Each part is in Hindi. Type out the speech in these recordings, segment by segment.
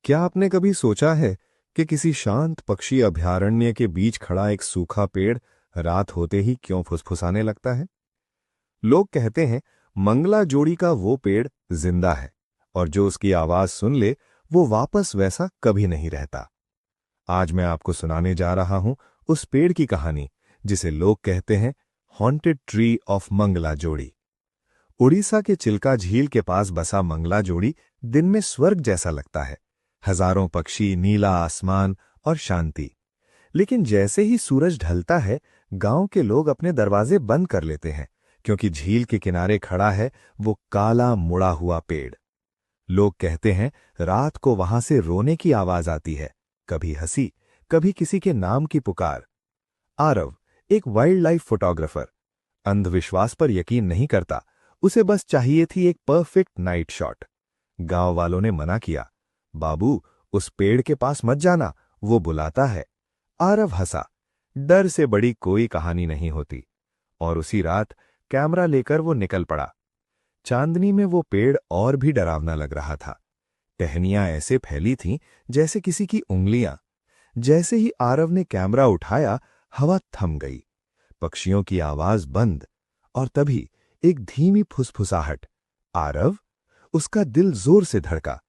क्या आपने कभी सोचा है कि किसी शांत पक्षी अभयारण्य के बीच खड़ा एक सूखा पेड़ रात होते ही क्यों फुसफुसाने लगता है? लोग कहते हैं मंगला जोड़ी का वो पेड़ जिंदा है और जो उसकी आवाज सुन ले वो वापस वैसा कभी नहीं रहता। आज मैं आपको सुनाने जा रहा हूं उस पेड़ की कहानी जिसे लोग कहते हैं हॉन्टेड ट्री ऑफ मंगला जोड़ी। उड़ीसा के चिल्का झील के पास बसा मंगला जोड़ी दिन में स्वर्ग जैसा लगता है। हजारों पक्षी, नीला आसमान और शांति। लेकिन जैसे ही सूरज ढलता है, गांव के लोग अपने दरवाजे बंद कर लेते हैं, क्योंकि झील के किनारे खड़ा है वो काला मुड़ा हुआ पेड़। लोग कहते हैं रात को वहां से रोने की आवाज आती है, कभी हंसी, कभी किसी के नाम की पुकार। आरव, एक वाइल्ड लाइफ फोटोग्राफर, अंधविश्वास पर यकीन नहीं करता। उसे बस चाहिए थी एक परफेक्ट नाइट शॉट। गांव वालों ने मना किया, बाबू उस पेड़ के पास मत जाना, वो बुलाता है। आरव हंसा, डर से बड़ी कोई कहानी नहीं होती। और उसी रात कैमरा लेकर वो निकल पड़ा। चांदनी में वो पेड़ और भी डरावना लग रहा था। टहनियां ऐसे फैली थीं जैसे किसी की उंगलियां। जैसे ही आरव ने कैमरा उठाया, हवा थम गई, पक्षियों की आवाज बंद, और तभी एक धीमी फुसफुसाहट। आरव, उसका दिल जोर से धड़का।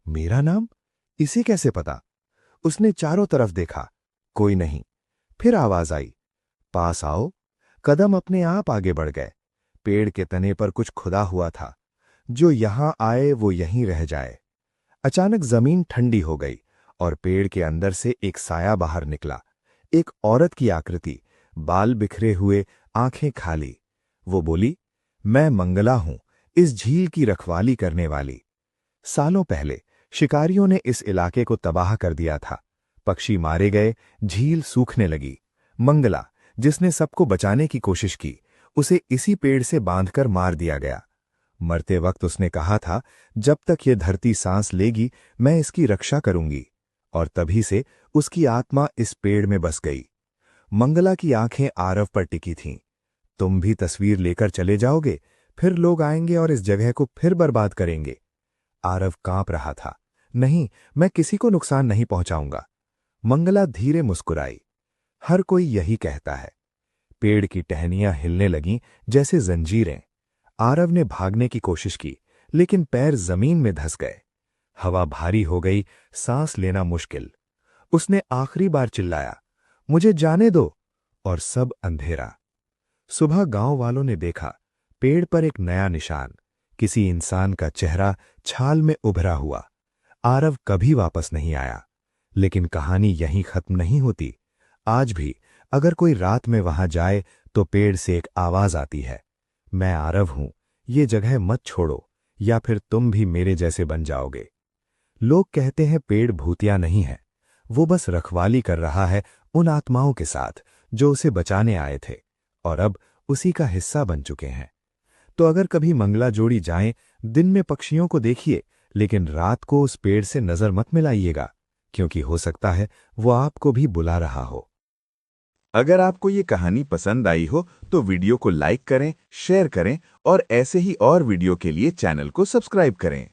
मेरा नाम? इसे कैसे पता? उसने चारों तरफ देखा, कोई नहीं। फिर आवाज आई, पास आओ। कदम अपने आप आगे बढ़ गए। पेड़ के तने पर कुछ खुदा हुआ था, जो यहां आए वो यहीं रह जाए। अचानक जमीन ठंडी हो गई और पेड़ के अंदर से एक साया बाहर निकला। एक औरत की आकृति, बाल बिखरे हुए, आंखें खाली। वो बोली, मैं मंगला हूं, इस झील की रखवाली करने वाली। सालों पहले शिकारियों ने इस इलाके को तबाह कर दिया था। पक्षी मारे गए, झील सूखने लगी। मंगला, जिसने सबको बचाने की कोशिश की, उसे इसी पेड़ से बांधकर मार दिया गया। मरते वक्त उसने कहा था, जब तक ये धरती सांस लेगी मैं इसकी रक्षा करूंगी। और तभी से उसकी आत्मा इस पेड़ में बस गई। मंगला की आंखें आरव पर टिकी थीं। तुम भी तस्वीर लेकर चले जाओगे, फिर लोग आएंगे और इस जगह को फिर बर्बाद करेंगे। आरव कांप रहा था। नहीं, मैं किसी को नुकसान नहीं पहुंचाऊंगा। मंगला धीरे मुस्कुराई। हर कोई यही कहता है। पेड़ की टहनियां हिलने लगीं जैसे जंजीरें। आरव ने भागने की कोशिश की, लेकिन पैर जमीन में धंस गए। हवा भारी हो गई, सांस लेना मुश्किल। उसने आखिरी बार चिल्लाया, मुझे जाने दो। और सब अंधेरा। सुबह गांव वालों ने देखा, पेड़ पर एक नया निशान, किसी इंसान का चेहरा छाल में उभरा हुआ। आरव कभी वापस नहीं आया। लेकिन कहानी यहीं खत्म नहीं होती। आज भी अगर कोई रात में वहां जाए तो पेड़ से एक आवाज आती है, मैं आरव हूं, ये जगह मत छोड़ो, या फिर तुम भी मेरे जैसे बन जाओगे। लोग कहते हैं पेड़ भूतिया नहीं है, वो बस रखवाली कर रहा है उन आत्माओं के साथ जो उसे बचाने आए थे और अब उसी का हिस्सा बन चुके हैं। तो अगर कभी मंगला जोड़ी जाएं, दिन में पक्षियों को देखिए, लेकिन रात को उस पेड़ से नजर मत मिलाइएगा, क्योंकि हो सकता है वो आपको भी बुला रहा हो। अगर आपको ये कहानी पसंद आई हो तो वीडियो को लाइक करें, शेयर करें और ऐसे ही और वीडियो के लिए चैनल को सब्सक्राइब करें।